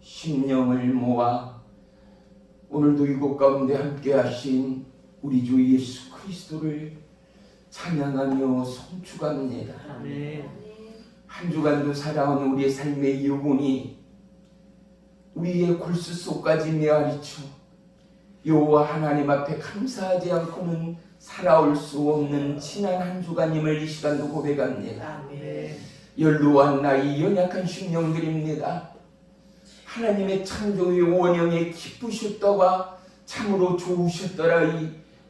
심령을 모아 오늘도 이곳 가운데 함께 하신 우리 주 예수 그리스도를 찬양하며 송축합니다. 아멘. 한 주간도 살아온 우리의 삶의 일부분이 우리의 골수 속까지 메아리쳐 여호와 하나님 앞에 감사하지 않고는 살아올 수 없는 지난 한 주간임을 이 시간도 고백합니다. 아멘. 연로한 나이 연약한 심령들입니다. 하나님의 창조의 원형에 기쁘셨다가 참으로 좋으셨더라.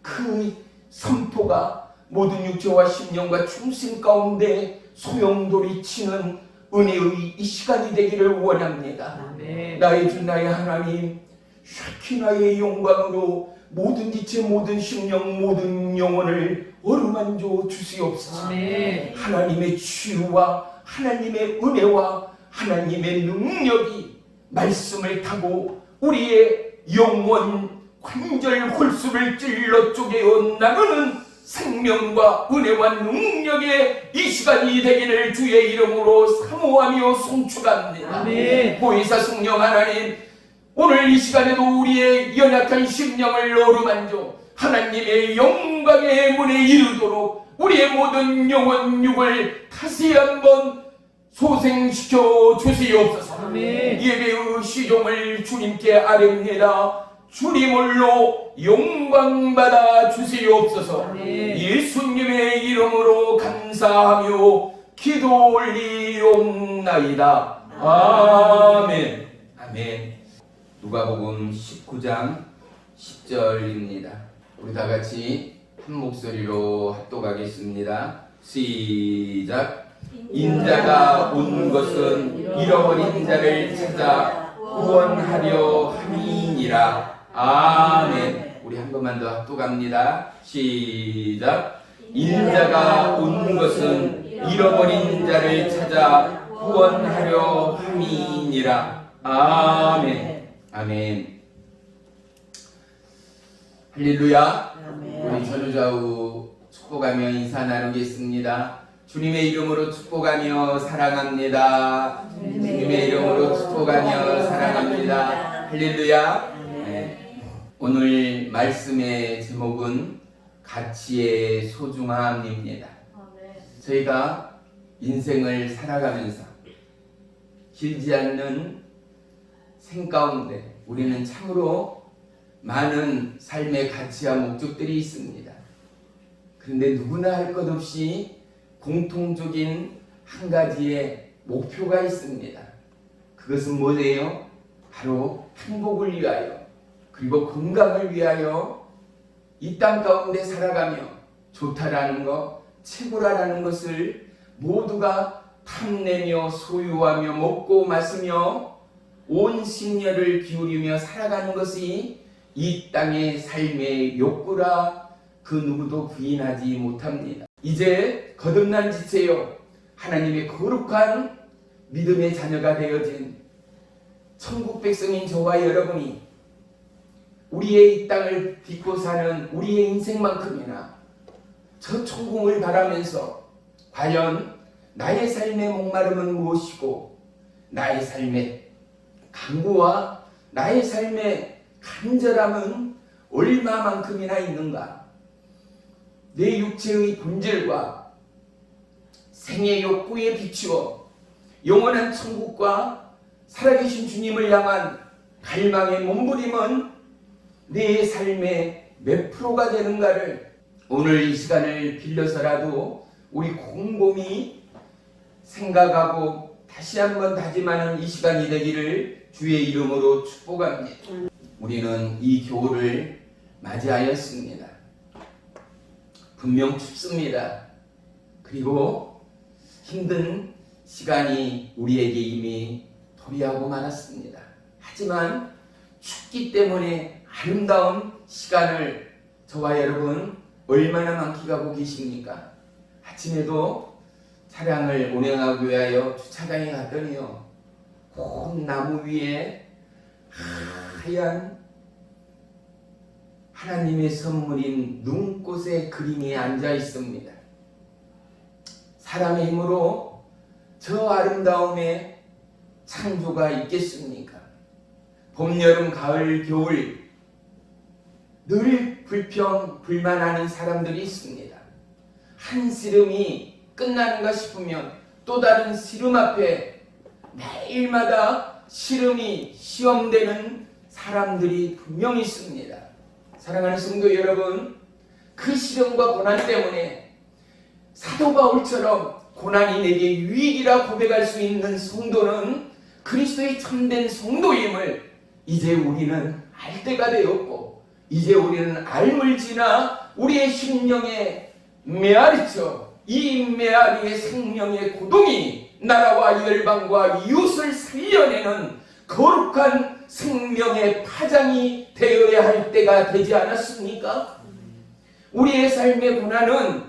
그 선포가 모든 육체와 심령과 중심 가운데 소용돌이치는 은혜의 이 시간이 되기를 원합니다. 아멘. 나의 주 나의 하나님, 샤키나의 영광으로 모든 지체 모든 심령 모든 영혼을 어루만져 주시옵소서. 아멘. 하나님의 치유와 하나님의 은혜와 하나님의 능력이 말씀을 타고 우리의 영혼 관절 골수를 찔러 쪼개어 나가는 생명과 은혜와 능력의 이 시간이 되기를 주의 이름으로 사모하며 송축합니다. 아멘. 보혜사 성령 하나님, 오늘 이 시간에도 우리의 연약한 심령을 어루만져 하나님의 영광의 문에 이르도록 우리의 모든 영혼 육을 다시 한번 소생시켜 주시옵소서. 아멘. 예배의 시종을 주님께 아뢰옵니다. 주님을로 영광받아 주시옵소서. 아멘. 예수님의 이름으로 감사하며 기도 올리옵나이다. 아멘. 아멘. 누가복음 19장 10절입니다. 우리 다 같이 한 목소리로 합독하겠습니다. 시작. 인자가 온 것은 잃어버린 자를 찾아 구원하려 함이니라. 아멘. 우리 한 번만 더 합독합니다. 시작. 인자가 온 것은 잃어버린 자를 찾아 구원하려 함이니라. 아멘. 아멘. 할렐루야. 우리 전우좌우 축복하며 인사 나누겠습니다. 주님의 이름으로 축복하며 사랑합니다. 주님의 이름으로 축복하며 사랑합니다. 할렐루야. 네. 오늘 말씀의 제목은 가치의 소중함입니다. 저희가 인생을 살아가면서 길지 않는 생 가운데 우리는 참으로 많은 삶의 가치와 목적들이 있습니다. 그런데 누구나 할 것 없이 공통적인 한 가지의 목표가 있습니다. 그것은 뭐예요? 바로 행복을 위하여 그리고 건강을 위하여 이 땅 가운데 살아가며 좋다라는 것, 최고라는 것을 모두가 탐내며 소유하며 먹고 마시며 온 심려를 기울이며 살아가는 것이 이 땅의 삶의 욕구라 그 누구도 부인하지 못합니다. 이제 거듭난 지체요 하나님의 거룩한 믿음의 자녀가 되어진 천국 백성인 저와 여러분이 우리의 이 땅을 딛고 사는 우리의 인생만큼이나 저 천국을 바라면서 과연 나의 삶의 목마름은 무엇이고 나의 삶의 강구와 나의 삶의 간절함은 얼마만큼이나 있는가? 내 육체의 본질과 생의 욕구에 비추어 영원한 천국과 살아계신 주님을 향한 갈망의 몸부림은 내 삶의 몇 프로가 되는가를 오늘 이 시간을 빌려서라도 우리 곰곰이 생각하고 다시 한번 다짐하는 이 시간이 되기를 주의 이름으로 축복합니다. 우리는 이 겨울을 맞이하였습니다. 분명 춥습니다. 그리고 힘든 시간이 우리에게 이미 도래하고 말았습니다. 하지만 춥기 때문에 아름다운 시간을 저와 여러분 얼마나 만끽하고 계십니까? 아침에도 차량을 운행하기 위하여 주차장에 갔더니요, 온 나무 위에 하얀 하나님의 선물인 눈꽃의 그림이 앉아 있습니다. 사람의 힘으로 저 아름다움에 창조가 있겠습니까? 봄, 여름, 가을, 겨울 늘 불평, 불만하는 사람들이 있습니다. 한 씨름이 끝나는가 싶으면 또 다른 씨름 앞에 매일마다 씨름이 시험되는 사람들이 분명히 있습니다. 사랑하는 성도 여러분, 그 시련과 고난 때문에 사도 바울처럼 고난이 내게 유익이라 고백할 수 있는 성도는 그리스도의 참된 성도임을 이제 우리는 알 때가 되었고, 이제 우리는 알물 지나 우리의 심령에 메아리쳐 이 메아리의 생명의 고동이 나라와 열방과 이웃을 살려내는 거룩한 생명의 파장이 되어야 할 때가 되지 않았습니까? 우리의 삶의 고난은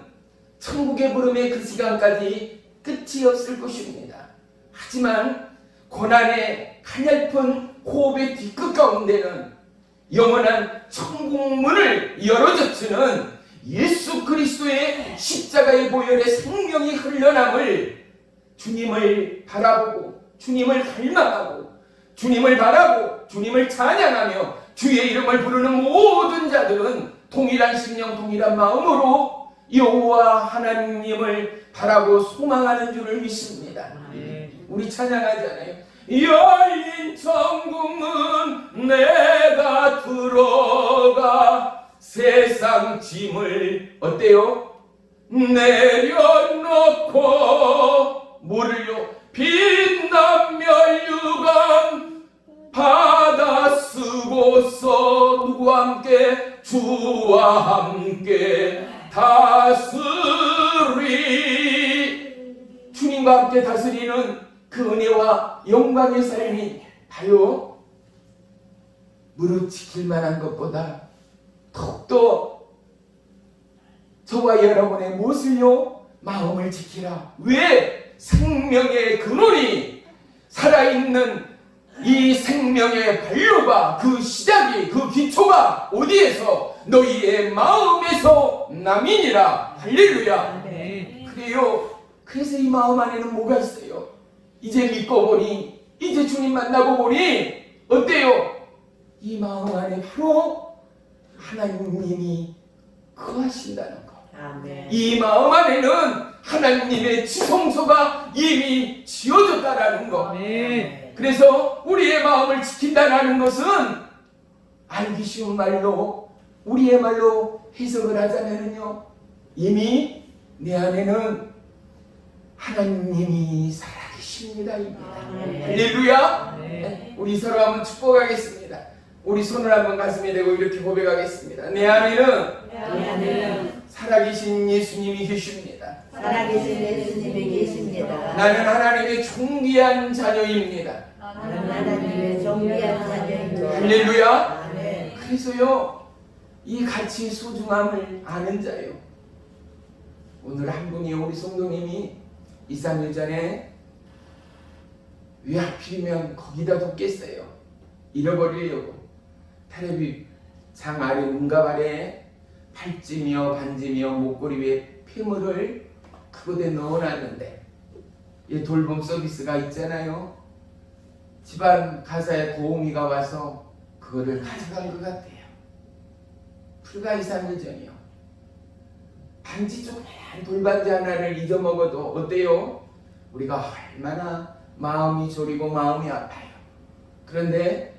천국의 부름의 그 시간까지 끝이 없을 것입니다. 하지만 고난의 가냘픈 호흡의 뒤끝 가운데는 영원한 천국문을 열어젖히는 예수 그리스도의 십자가의 보혈의 생명이 흘러남을 주님을 바라보고 주님을 갈망하고 주님을 바라고 주님을 찬양하며 주의 이름을 부르는 모든 자들은 동일한 심령 동일한 마음으로 여호와 하나님을 바라고 소망하는 줄을 믿습니다. 우리 찬양하잖아요. 열린 천국문 내가 들어가 세상 짐을 어때요? 내려놓고 뭐를요? 빛난 멸류관 받아 쓰고서 누구와 함께? 주와 함께 다스리 주님과 함께 다스리는 그 은혜와 영광의 삶이 바로 무릇 지킬 만한 것보다 더욱더 저와 여러분의 무엇을요? 마음을 지키라. 왜? 생명의 근원이 살아있는 이 생명의 발로가 그 시작이 그 기초가 어디에서? 너희의 마음에서 남이니라. 할렐루야. 그래요. 그래서 이 마음 안에는 뭐가 있어요? 이제 믿고 보니, 이제 주님 만나고 보니 어때요? 이 마음 안에 바로 하나님이 거하신다는 거. 아멘. 이 마음 안에는 하나님의 지성소가 이미 지어졌다라는 거. 아멘. 그래서 우리의 마음을 지킨다라는 것은 알기 쉬운 말로 우리의 말로 해석을 하자면요, 이미 내 안에는 하나님이 살아계십니다. 할렐루야. 우리 서로 한번 축복하겠습니다. 우리 손을 한번 가슴에 대고 이렇게 고백하겠습니다. 내 안에는 살아계신 예수님이 계십니다. 살아계신 예수님이 계십니다. 나는 하나님의 존귀한 자녀입니다. 나는 하나님의 존귀한 자녀입니다. 할렐루야. 아멘. 그래서요, 이 가치의 소중함을 아는 자요. 오늘 한 분이 우리 성도님이 2, 3일 전에 왜 하필이면 거기다 뒀겠어요? 잃어버리려고 텔레비 장 아래 문갑 아래 팔찌며 반지며 목걸이 위에 폐물을 그곳에 넣어놨는데, 이 돌봄 서비스가 있잖아요. 집안 가사에 고음이가 와서 그거를 가져간 것 같아요. 불과 2, 3일 전이요. 반지 조그만 돌반지 하나를 잊어먹어도 어때요? 우리가 얼마나 마음이 저리고 마음이 아파요. 그런데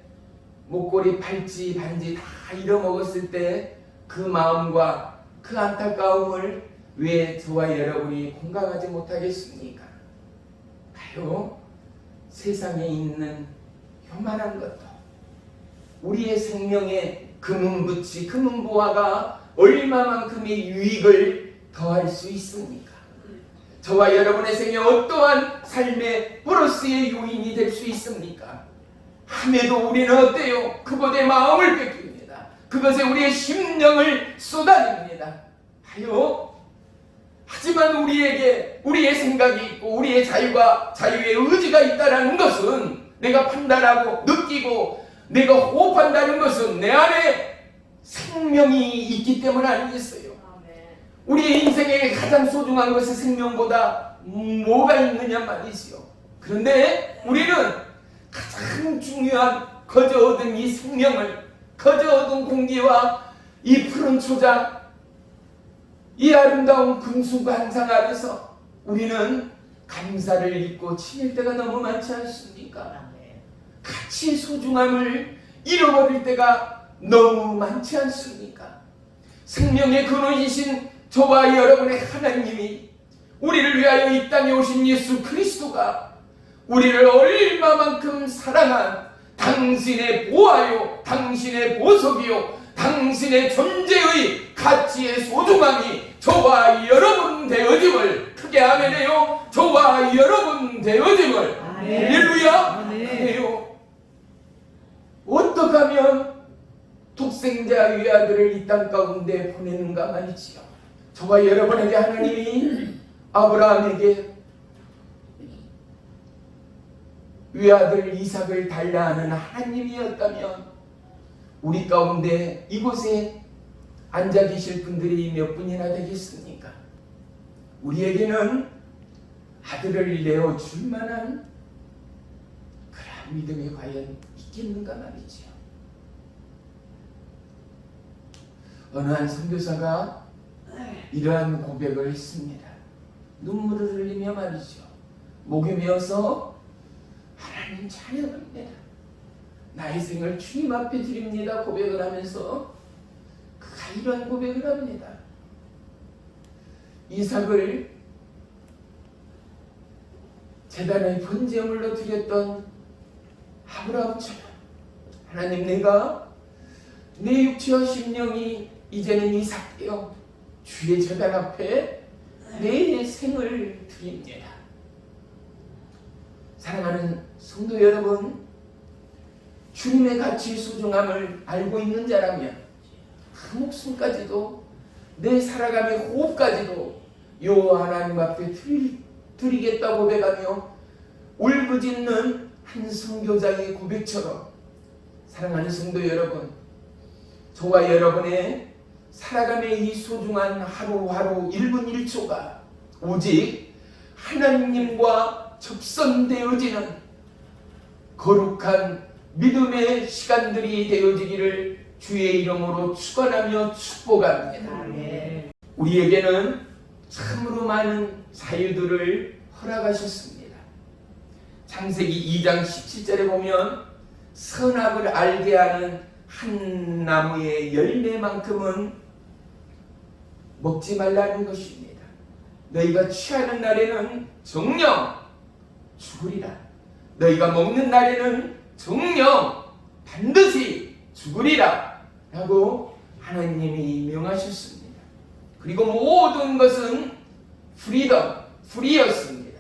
목걸이, 팔찌, 반지 다 잃어먹었을 때 그 마음과 그 안타까움을 왜 저와 여러분이 공감하지 못하겠습니까? 바로 세상에 있는 요만한 것도 우리의 생명에 금은부치, 금은보화가 얼마만큼의 유익을 더할 수 있습니까? 저와 여러분의 생에 어떠한 삶의 플러스의 요인이 될 수 있습니까? 함에도 우리는 어때요? 그것에 마음을 뺏깁니다. 그것에 우리의 심령을 쏟아냅니다. 하여 하지만 우리에게 우리의 생각이 있고 우리의 자유가 자유의 의지가 있다는 것은, 내가 판단하고 느끼고 내가 호흡한다는 것은 내 안에 생명이 있기 때문 아니겠어요? 우리의 인생에 가장 소중한 것은 생명보다 뭐가 있느냐 말이지요. 그런데 우리는 가장 중요한 거저 얻은 이 생명을, 거저 얻은 공기와 이 푸른 초장, 이 아름다운 금수관상 아래서 우리는 감사를 잊고 지낼 때가 너무 많지 않습니까? 가치의 소중함을 잃어버릴 때가 너무 많지 않습니까? 생명의 근원이신 저와 여러분의 하나님이, 우리를 위하여 이 땅에 오신 예수 그리스도가 우리를 얼마만큼 사랑한 당신의 보아요, 당신의 보석이요, 당신의 존재의 가치의 소중함이 저와 여러분 되어짐을, 크게 아멘해요. 저와 여러분 되어짐을. 할렐루야. 해요. 어떻게 하면 독생자 위아들을 이 땅 가운데 보내는가 말이지요. 저와 여러분에게 하나님이 아브라함에게 위아들 이삭을 달라 하는 하나님이었다면 우리 가운데 이곳에 앉아 계실 분들이 몇 분이나 되겠습니까? 우리에게는 아들을 내어줄 만한 그런 믿음이 과연 있겠는가 말이지요. 어느 한 선교사가 이러한 고백을 했습니다. 눈물을 흘리며 말이죠. 목이 메어서 하나님 찬양합니다. 나의 생을 주님 앞에 드립니다. 고백을 하면서 그가 이러한 고백을 합니다. 이삭을 제단의 번제물로 드렸던 아브라함처럼 하나님, 내가 내 육체와 심령이 이제는 이삭되어 주의 제단 앞에 내 생을 드립니다. 사랑하는 성도 여러분, 주님의 가치 소중함을 알고 있는 자라면 그 목숨까지도, 내 살아감의 호흡까지도 요 하나님 앞에 드리겠다고 고백하며 울부짖는 한 선교자의 고백처럼, 사랑하는 성도 여러분, 저와 여러분의 살아감의 이 소중한 하루하루 1분 1초가 오직 하나님과 접선되어지는 거룩한 믿음의 시간들이 되어지기를 주의 이름으로 축원하며 축복합니다. 우리에게는 참으로 많은 자유들을 허락하셨습니다. 창세기 2장 17절에 보면 선악을 알게 하는 한 나무의 열매만큼은 먹지 말라는 것입니다. 너희가 취하는 날에는 정녕 죽으리라. 너희가 먹는 날에는 정녕 반드시 죽으리라 라고 하나님이 명하셨습니다. 그리고 모든 것은 프리였습니다.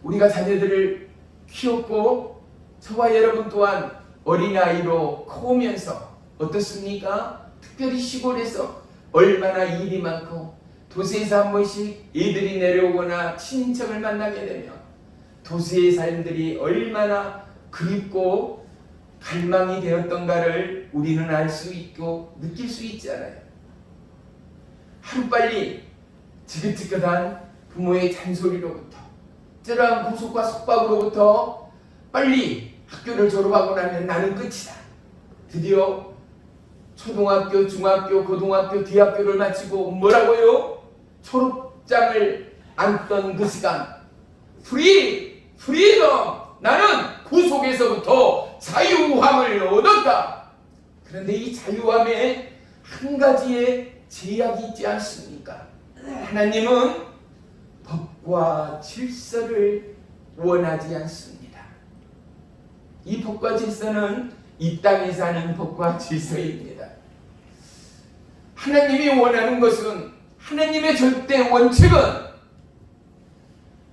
우리가 자녀들을 키웠고 저와 여러분 또한 어린아이로 커오면서 어떻습니까? 특별히 시골에서 얼마나 일이 많고 도시에서 한 번씩 애들이 내려오거나 친인척을 만나게 되면 도시의 삶들이 얼마나 그립고 갈망이 되었던가를 우리는 알 수 있고 느낄 수 있잖아요. 하루빨리 지긋지긋한 부모의 잔소리로부터, 쩌러한 구속과 속박으로부터 빨리 학교를 졸업하고 나면 나는 끝이다. 드디어 초등학교, 중학교, 고등학교, 대학교를 마치고 뭐라고요? 졸업장을 안던 그 시간, 프리덤! 나는 구속에서부터 자유함을 얻었다. 그런데 이 자유함에 한 가지의 제약이 있지 않습니까? 하나님은 법과 질서를 원하지 않습니다. 이 법과 질서는 이 땅에 사는 법과 질서입니다. 하나님이 원하는 것은, 하나님의 절대 원칙은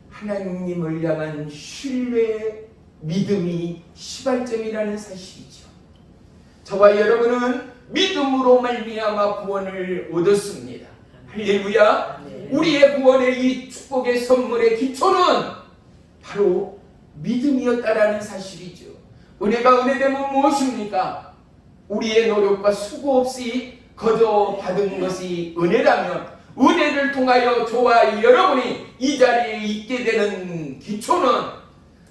하나님을 향한 신뢰, 믿음이 시발점이라는 사실이죠. 저와 여러분은 믿음으로 말미암아 구원을 얻었습니다. 할렐루야. 우리의 구원의 이 축복의 선물의 기초는 바로 믿음이었다라는 사실이죠. 은혜가 은혜되면 무엇입니까? 우리의 노력과 수고 없이 거저 받은 것이 은혜라면, 은혜를 통하여 저와 여러분이 이 자리에 있게 되는 기초는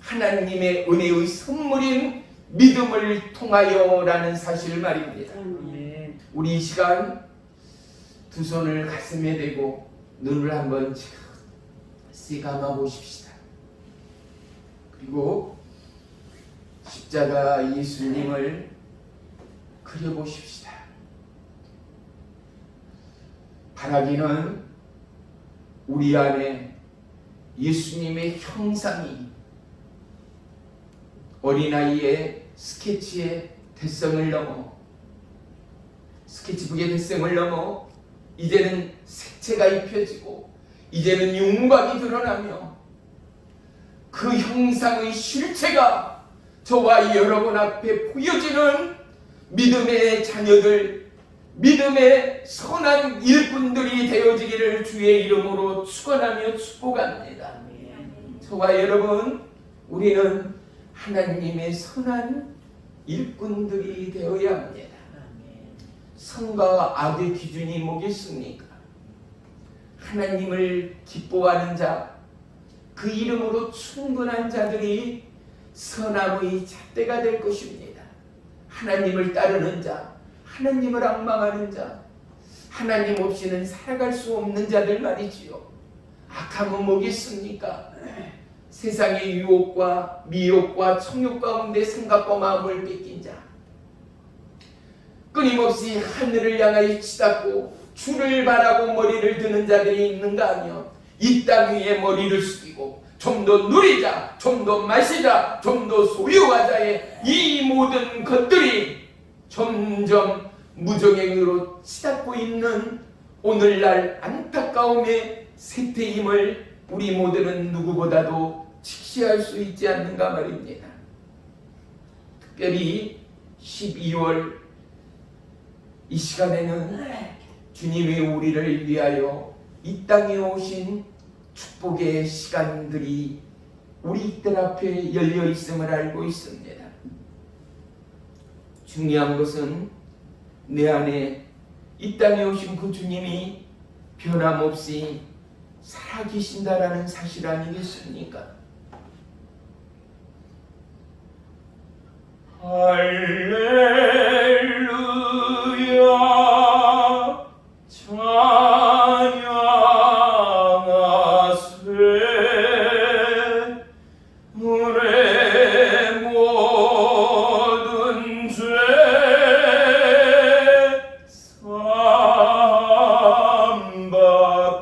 하나님의 은혜의 선물인 믿음을 통하여라는 사실 말입니다. 우리 이 시간 두 손을 가슴에 대고 눈을 한번 씩 감아 보십시다. 그리고 십자가 예수님을 그려보십시다. 바라기는 우리 안에 예수님의 형상이 어린아이의 스케치의 대성을 넘어 스케치북의 대성을 넘어 이제는 색채가 입혀지고 이제는 윤곽이 드러나며 그 형상의 실체가 저와 여러분 앞에 보여지는 믿음의 자녀들, 믿음의 선한 일꾼들이 되어지기를 주의 이름으로 축원하며 축복합니다. 저와 여러분, 우리는 하나님의 선한 일꾼들이 되어야 합니다. 선과 악의 기준이 뭐겠습니까? 하나님을 기뻐하는 자, 그 이름으로 충분한 자들이 선함의 잣대가 될 것입니다. 하나님을 따르는 자, 하나님을 앙망하는 자, 하나님 없이는 살아갈 수 없는 자들 말이지요. 악함은 뭐겠습니까? 세상의 유혹과 미혹과 청욕 가운데 생각과 마음을 뺏긴 자, 끊임없이 하늘을 향하여 치닫고 주를 바라고 머리를 드는 자들이 있는가 하며 이 땅 위에 머리를 숙이고 좀 더 누리자, 좀 더 마시자, 좀 더 소유하자의 이 모든 것들이 점점 무정행으로 치닫고 있는 오늘날 안타까움의 세태임을 우리 모두는 누구보다도 직시할 수 있지 않는가 말입니다. 특별히 12월 이 시간에는 주님이 우리를 위하여 이 땅에 오신 축복의 시간들이 우리들 앞에 열려 있음을 알고 있습니다. 중요한 것은 내 안에 이 땅에 오신 그 주님이 변함없이 살아계신다라는 사실 아니겠습니까? 할렐루야 찬양하세 우리의 모든 죄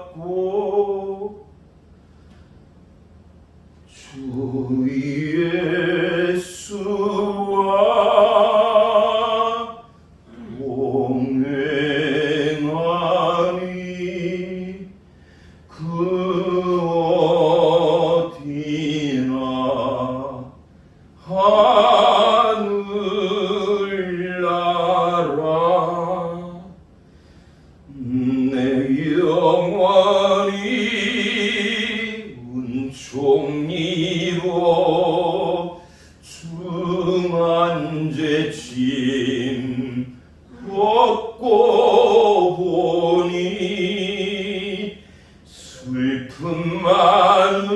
사함받고 주 예수와 동행하니 그 어디나 하늘나라 내 영혼이 은총리로 중한 죄짐 벗고 보니 슬픔 많은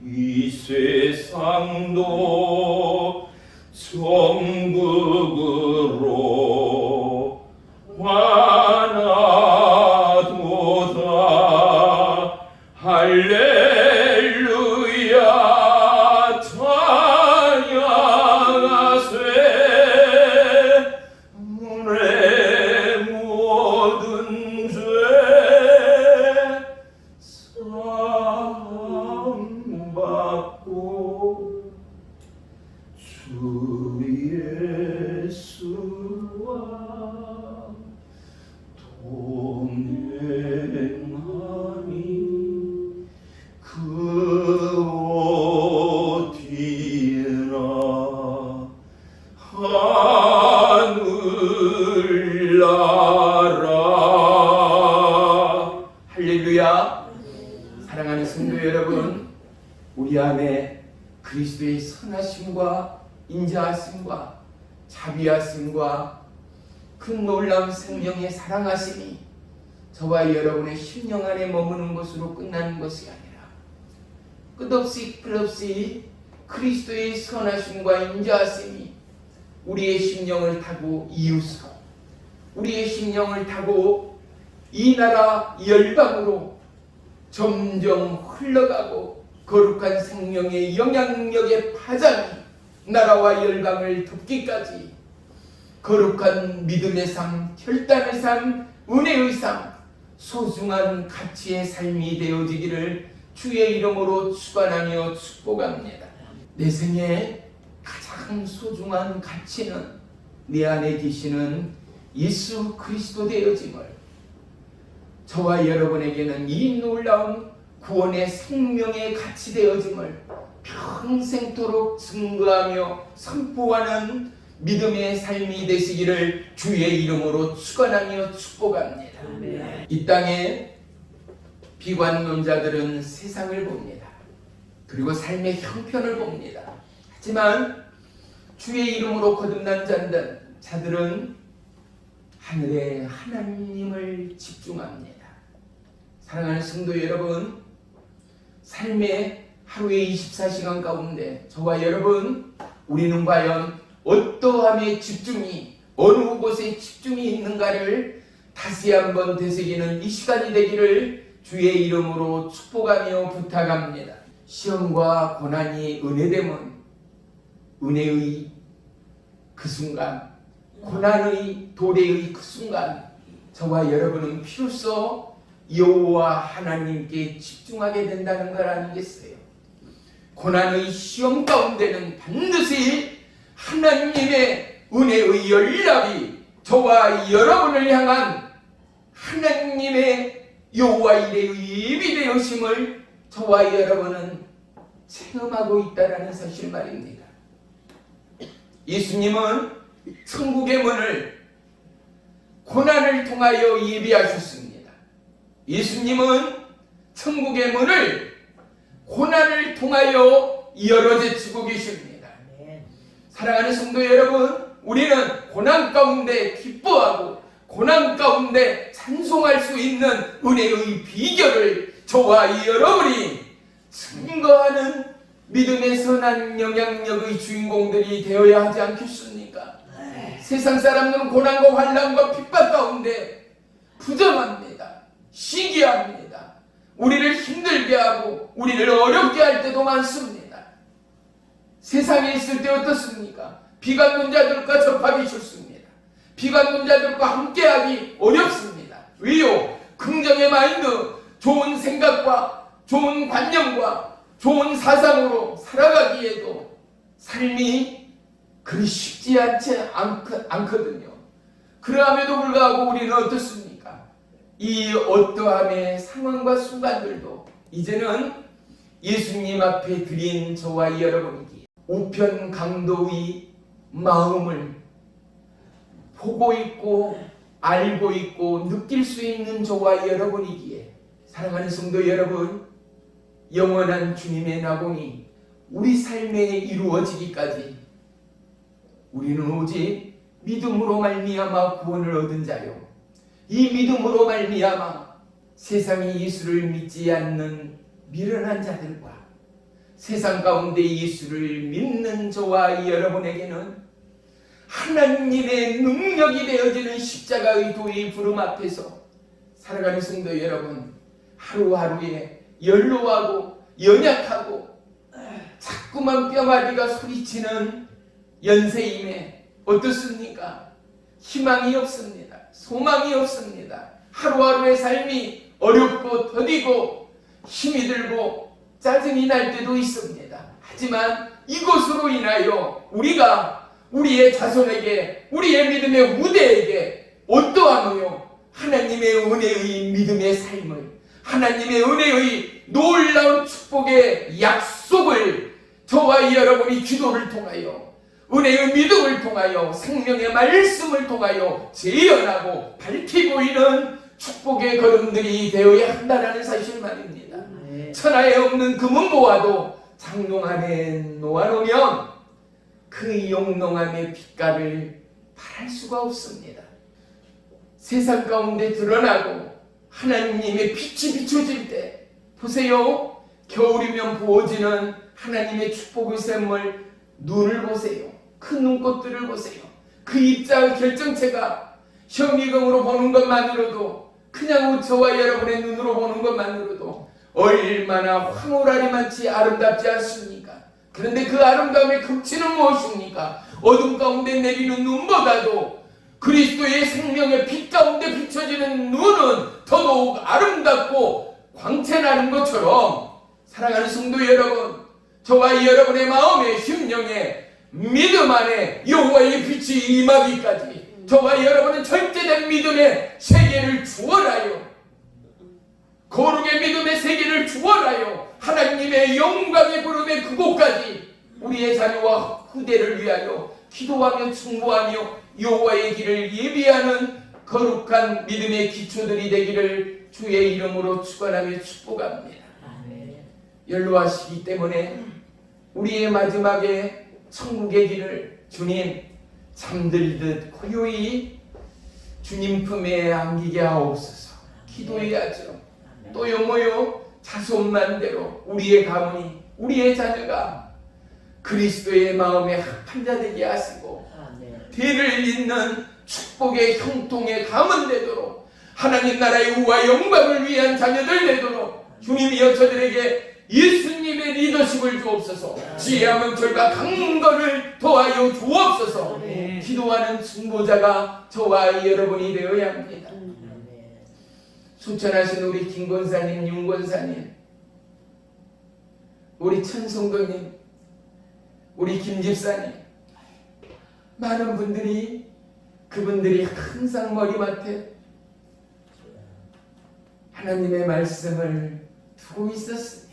이 세상도 천국으로 와나도다 할렐루야 찬양하세 우리의 모든 죄 사함받고 주 예수와 동행하니 그 어디나 하늘나라. 할렐루야. 사랑하는 성도 여러분, 우리 안에 그리스도의 선하심과 인자하심과 자비하심과 그 놀라운 생명의 사랑하심이 저와 여러분의 심령 안에 머무는 것으로 끝나는 것이 아니라 끝없이 그리스도의 선하심과 인자하심이 우리의 심령을 타고 이웃으로, 우리의 심령을 타고 이 나라 열방으로 점점 흘러가고 거룩한 생명의 영향력의 파장이 나라와 열방을 덮기까지 거룩한 믿음의 삶, 결단의 삶, 은혜의 삶, 소중한 가치의 삶이 되어지기를 주의 이름으로 축원하며 축복합니다. 내 생에 가장 소중한 가치는 내 안에 계시는 예수 그리스도 되어짐을, 저와 여러분에게는 이 놀라운 구원의 생명의 가치 되어짐을 평생토록 증거하며 선포하는 믿음의 삶이 되시기를 주의 이름으로 축원하며 축복합니다. 아멘. 이 땅에 비관론자들은 세상을 봅니다. 그리고 삶의 형편을 봅니다. 하지만 주의 이름으로 거듭난 자들은 하늘에 하나님을 집중합니다. 사랑하는 성도 여러분, 삶의 하루의 24시간 가운데 저와 여러분, 우리는 과연 어떠함의 집중이, 어느 곳에 집중이 있는가를 다시 한번 되새기는 이 시간이 되기를 주의 이름으로 축복하며 부탁합니다. 시험과 고난이 은혜되면 은혜의 그 순간, 고난의 도래의 그 순간, 저와 여러분은 비로소 여호와 하나님께 집중하게 된다는 걸 아니겠어요? 고난의 시험 가운데는 반드시 하나님의 은혜의 연락이 저와 여러분을 향한 하나님의 여호와 이레의 입이 되어심을 저와 여러분은 체험하고 있다는 사실 말입니다. 예수님은 천국의 문을 고난을 통하여 예비하셨습니다. 예수님은 천국의 문을 고난을 통하여 열어제치고 계십니다. 사랑하는 성도 여러분, 우리는 고난 가운데 기뻐하고 고난 가운데 찬송할 수 있는 은혜의 비결을 저와 여러분이 증거하는 믿음의 선한 영향력의 주인공들이 되어야 하지 않겠습니까? 세상 사람들은 고난과 환난과 핍박 가운데 부정합니다. 시기합니다. 우리를 힘들게 하고 우리를 어렵게 할 때도 많습니다. 세상에 있을 때 어떻습니까? 비관론자들과 접하기 좋습니다. 비관론자들과 함께하기 어렵습니다. 왜요? 긍정의 마인드, 좋은 생각과 좋은 관념과 좋은 사상으로 살아가기에도 삶이 그리 쉽지 않거든요. 그러함에도 불구하고 우리는 어떻습니까? 이 어떠함의 상황과 순간들도 이제는 예수님 앞에 드린 저와 여러분이기에 우편 강도의 마음을 보고 있고 알고 있고 느낄 수 있는 저와 여러분이기에, 사랑하는 성도 여러분, 영원한 주님의 나공이 우리 삶에 이루어지기까지 우리는 오직 믿음으로 말미암아 구원을 얻은 자요, 이 믿음으로 말미암아 세상이 예수를 믿지 않는 미련한 자들과 세상 가운데 예수를 믿는 저와 여러분에게는 하나님의 능력이 되어지는 십자가의 도의 부름 앞에서 살아가는 성도 여러분, 하루하루에 연로하고 연약하고 자꾸만 뼈마디가 소리치는 연세임에 어떻습니까? 희망이 없습니다. 소망이 없습니다. 하루하루의 삶이 어렵고 더디고 힘이 들고 짜증이 날 때도 있습니다. 하지만 이것으로 인하여 우리가 우리의 자손에게, 우리의 믿음의 후대에게 어떠하노요? 하나님의 은혜의 믿음의 삶을, 하나님의 은혜의 놀라운 축복의 약속을 저와 여러분이 기도를 통하여, 은혜의 믿음을 통하여, 생명의 말씀을 통하여 재현하고 밝히고 있는 축복의 걸음들이 되어야 한다는 사실 말입니다. 천하에 없는 금은보화도 장롱 안에 놓아놓으면 그 영롱함의 빛깔을 발할 수가 없습니다. 세상 가운데 드러나고 하나님의 빛이 비춰질 때 보세요. 겨울이면 부어지는 하나님의 축복의 샘물 눈을 보세요. 그 눈꽃들을 보세요. 그 입장 결정체가 현미경으로 보는 것만으로도, 그냥 저와 여러분의 눈으로 보는 것만으로도 얼마나 황홀하리만치 아름답지 않습니까? 그런데 그 아름다움의 극치는 무엇입니까? 어둠 가운데 내리는 눈보다도 그리스도의 생명의 빛 가운데 비춰지는 눈은 더더욱 아름답고 광채나는 것처럼, 사랑하는 성도 여러분, 저와 여러분의 마음에 심령에 믿음 안에 여호와의 빛이 임하기까지 저와 여러분은 절대된 믿음의 세계를 주어라요. 거룩의 믿음의 세계를 주어라요. 하나님의 영광의 부름의 그곳까지 우리의 자녀와 후대를 위하여 기도하며 충고하며 여호와의 길을 예비하는 거룩한 믿음의 기초들이 되기를 주의 이름으로 축원하며 축복합니다. 연로하시기 때문에 우리의 마지막에 천국의 길을 주님 잠들듯 고요히 주님 품에 안기게 하옵소서. 기도해야죠. 또요 뭐요? 자손만대로 우리의 가문이, 우리의 자녀가 그리스도의 마음에 합한 자 되게 하시고 대를 잇는 축복의 형통의 가문 되도록, 하나님 나라의 우와 영광을 위한 자녀들 되도록 주님이여 저들에게 예수님의 리더십을 주옵소서. 지혜와 명철과 강건을 더하여 주옵소서. 기도하는 중보자가 저와 여러분이 되어야 합니다. 순천하신 우리 김 권사님, 윤 권사님, 우리 천성도님, 우리 김 집사님, 많은 분들이, 그분들이 항상 머리맡에 하나님의 말씀을 두고 있었습니다.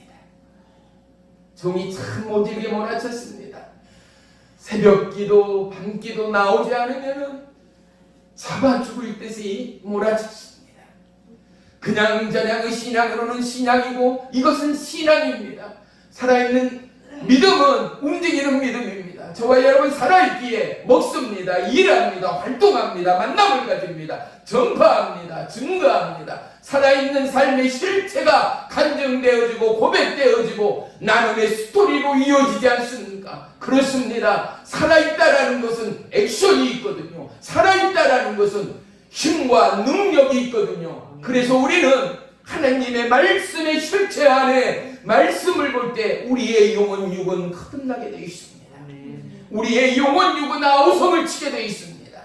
종이 참 오지게 몰아쳤습니다. 새벽기도 밤기도 나오지 않으면 잡아 죽을 듯이 몰아쳤습니다. 그냥저냥의 신앙으로는 신앙이고 이것은 신앙입니다. 살아있는 믿음은 움직이는 믿음입니다. 저와 여러분 살아있기에 먹습니다. 일합니다. 활동합니다. 만남을 가집니다. 전파합니다. 증거합니다. 살아있는 삶의 실체가 간증되어지고 고백되어지고 나눔의 스토리로 이어지지 않습니까? 그렇습니다. 살아있다라는 것은 액션이 있거든요. 살아있다라는 것은 힘과 능력이 있거든요. 그래서 우리는 하나님의 말씀의 실체 안에 말씀을 볼 때 우리의 영혼 육은 거듭나게 되어 있습니다. 우리의 영혼 육은 아우성을 치게 되어 있습니다.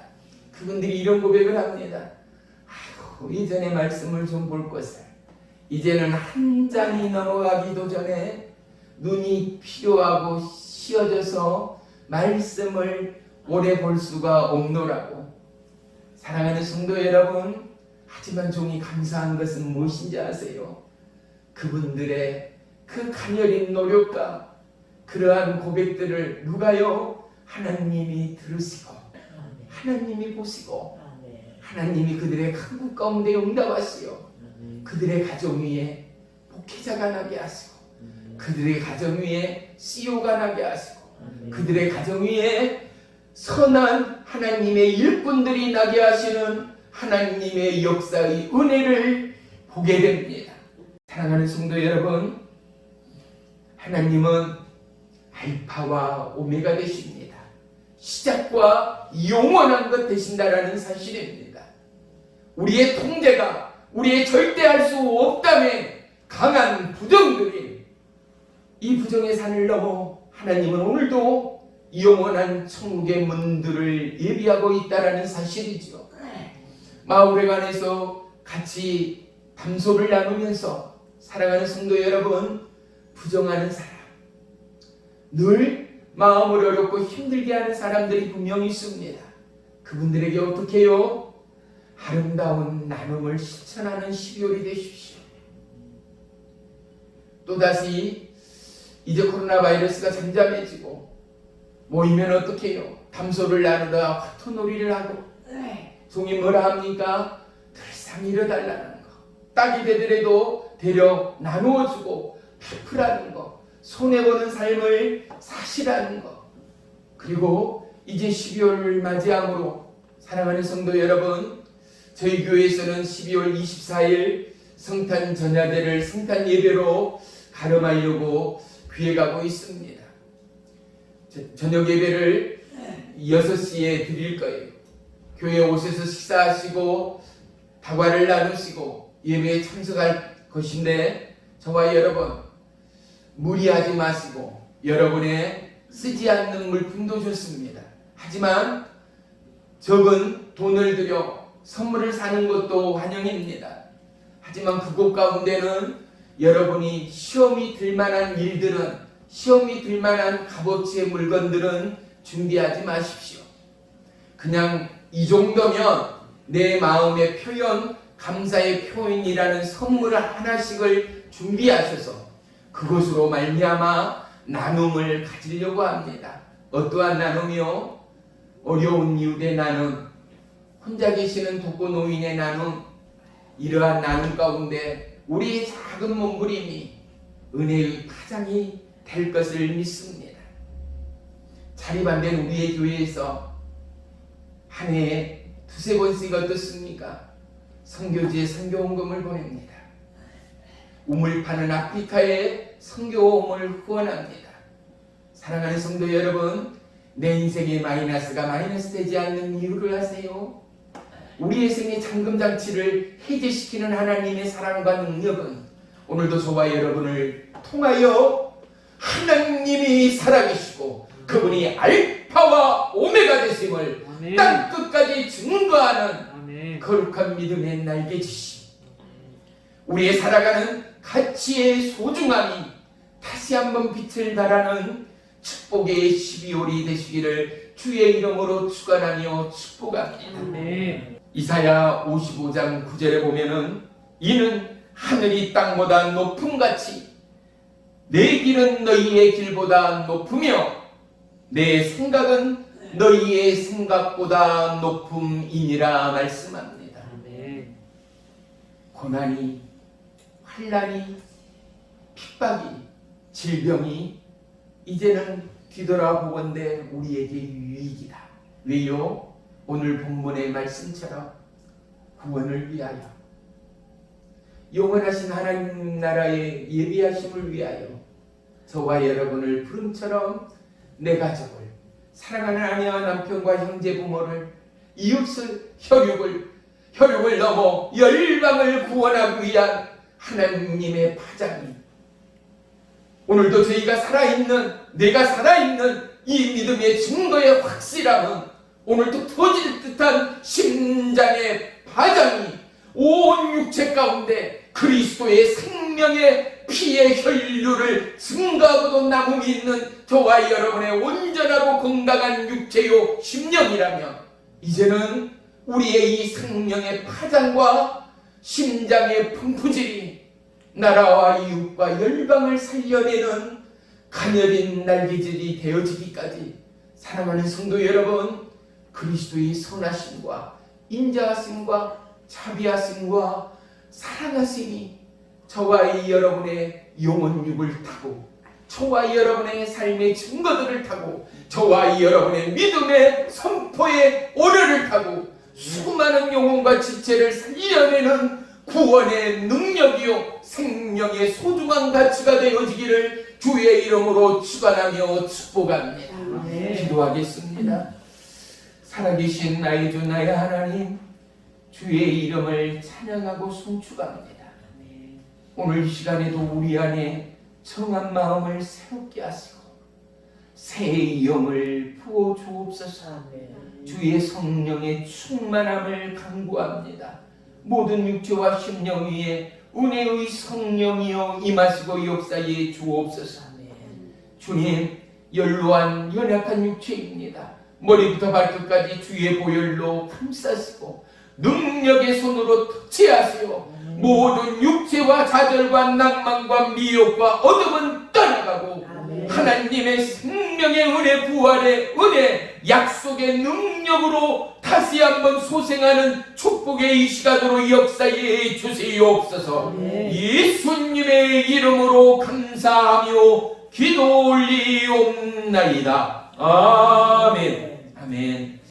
그분들이 이런 고백을 합니다. 아이고, 이전의 말씀을 좀 볼 것을, 이제는 한 장이 넘어가기도 전에 눈이 필요하고 씌어져서 말씀을 오래 볼 수가 없노라고. 사랑하는 성도 여러분, 하지만 종이 감사한 것은 무엇인지 아세요? 그분들의 그 가녀린 노력과 그러한 고백들을 누가요? 하나님이 들으시고 하나님이 보시고 하나님이 그들의 한국 가운데 응답하시어 그들의 가정 위에 목회자가 나게 하시고 그들의 가정 위에 CEO가 나게 하시고 그들의 가정 위에 선한 하나님의 일꾼들이 나게 하시는 하나님의 역사의 은혜를 보게 됩니다. 사랑하는 성도 여러분, 하나님은 알파와 오메가 되십니다. 시작과 영원한 것 되신다라는 사실입니다. 우리의 통제가, 우리의 절대할 수 없다면 강한 부정들이 이 부정의 산을 넘어 하나님은 오늘도 영원한 천국의 문들을 예비하고 있다라는 사실이죠. 마을에 관해서 같이 담소를 나누면서 사랑하는 성도 여러분, 부정하는 사람, 늘 마음을 어렵고 힘들게 하는 사람들이 분명히 있습니다. 그분들에게 어떻게 해요? 아름다운 나눔을 실천하는 12월이 되십시오. 또다시 이제 코로나 바이러스가 잠잠해지고 모이면 어떻게 해요? 담소를 나누다 화토놀이를 하고 종이 뭐라 합니까? 늘상 이뤄달라는 거, 딱이 되더라도 데려 나누어주고 베풀라는 거, 손해보는 삶을 사시라는 것. 그리고 이제 12월을 맞이함으로 사랑하는 성도 여러분, 저희 교회에서는 12월 24일 성탄 전야제를 성탄 예배로 가름하려고 피해가고 있습니다. 저녁 예배를 6시에 드릴 거예요. 교회 오셔서 식사하시고 다과를 나누시고 예배에 참석할 것인데 저와 여러분 무리하지 마시고 여러분의 쓰지 않는 물품도 좋습니다. 하지만 적은 돈을 들여 선물을 사는 것도 환영입니다. 하지만 그곳 가운데는 여러분이 시험이 들 만한 일들은, 시험이 들 만한 값어치의 물건들은 준비하지 마십시오. 그냥 이 정도면 내 마음의 표현, 감사의 표현이라는 선물을 하나씩을 준비하셔서 그것으로 말미암아 나눔을 가지려고 합니다. 어떠한 나눔이요? 어려운 이웃의 나눔, 혼자 계시는 독거노인의 나눔, 이러한 나눔 가운데 우리의 작은 몸부림이 은혜의 파장이 될 것을 믿습니다. 자립 안 된 우리의 교회에서 한 해에 2-3번씩 어떻습니까? 선교지에 선교원금을 보냅니다. 우물 파는 아프리카에 선교원을 후원합니다. 사랑하는 성도 여러분, 내 인생의 마이너스가 마이너스 되지 않는 이유를 아세요? 우리의 생의 잠금장치를 해제시키는 하나님의 사랑과 능력은 오늘도 저와 여러분을 통하여 하나님이 살아계시고 그분이 알파와 오메가 되심을 땅끝까지 증거하는 거룩한 믿음의 날개짓이 우리의 살아가는 가치의 소중함이 다시 한번 빛을 발하는 축복의 12월이 되시기를 주의 이름으로 축원하며 축복합니다. 이사야 55장 9절에 보면은 이는 하늘이 땅보다 높음같이 내 길은 너희의 길보다 높으며 내 생각은 너희의 생각보다 높음이니라 말씀합니다. 고난이, 환난이, 핍박이, 질병이 이제는 뒤돌아보건대 우리에게 유익이다. 왜요? 오늘 본문의 말씀처럼 구원을 위하여, 영원하신 하나님 나라의 예비하심을 위하여 저와 여러분을 부름처럼 내 가족을, 사랑하는 아내와 남편과 형제 부모를, 이웃을, 혈육을 넘어 열방을 구원하기 위한 하나님의 파장이 오늘도 저희가 살아있는, 내가 살아있는 이 믿음의 증거의 확실함은 오늘도 터질 듯한 심장의 파장이 온 육체 가운데 그리스도의 생명의 피의 혈류를 증거하고도 남음이 있는 저와 여러분의 온전하고 건강한 육체요 심령이라면 이제는 우리의 이 생명의 파장과 심장의 풍부질이 나라와 이웃과 열방을 살려내는 가녀린 날개질이 되어지기까지 사랑하는 성도 여러분, 그리스도의 선하심과 인자하심과 자비하심과 사랑하심이 저와 이 여러분의 영혼육을 타고 저와 이 여러분의 삶의 증거들을 타고 저와 이 여러분의 믿음의 선포의 오르를 타고 수많은 영혼과 지체를 살려내는 구원의 능력이요 생명의 소중한 가치가 되어지기를 주의 이름으로 축원하며 축복합니다. 기도하겠습니다. 살아계신 나의 주 나의 하나님, 주의 이름을 찬양하고 송축합니다. 오늘 이 시간에도 우리 안에 청한 마음을 새롭게 하시고 새 영을 부어 주옵소서. 주의 성령의 충만함을 간구합니다. 모든 육체와 심령 위에 은혜의 성령이여 임하시고 역사에 주옵소서. 주님, 연로한 연약한 육체입니다. 머리부터 발끝까지 주의 보혈로 감싸시고 능력의 손으로 터치하시오. 모든 육체와 좌절과 낭만과 미혹과 어둠은 떠나가고 하나님의 생명의 은혜, 부활의 은혜, 약속의 능력으로 다시 한번 소생하는 축복의 이 시간으로 역사해 주시옵소서. 예수님의 이름으로 감사하며 기도 올리옵나이다. 아멘. 아멘.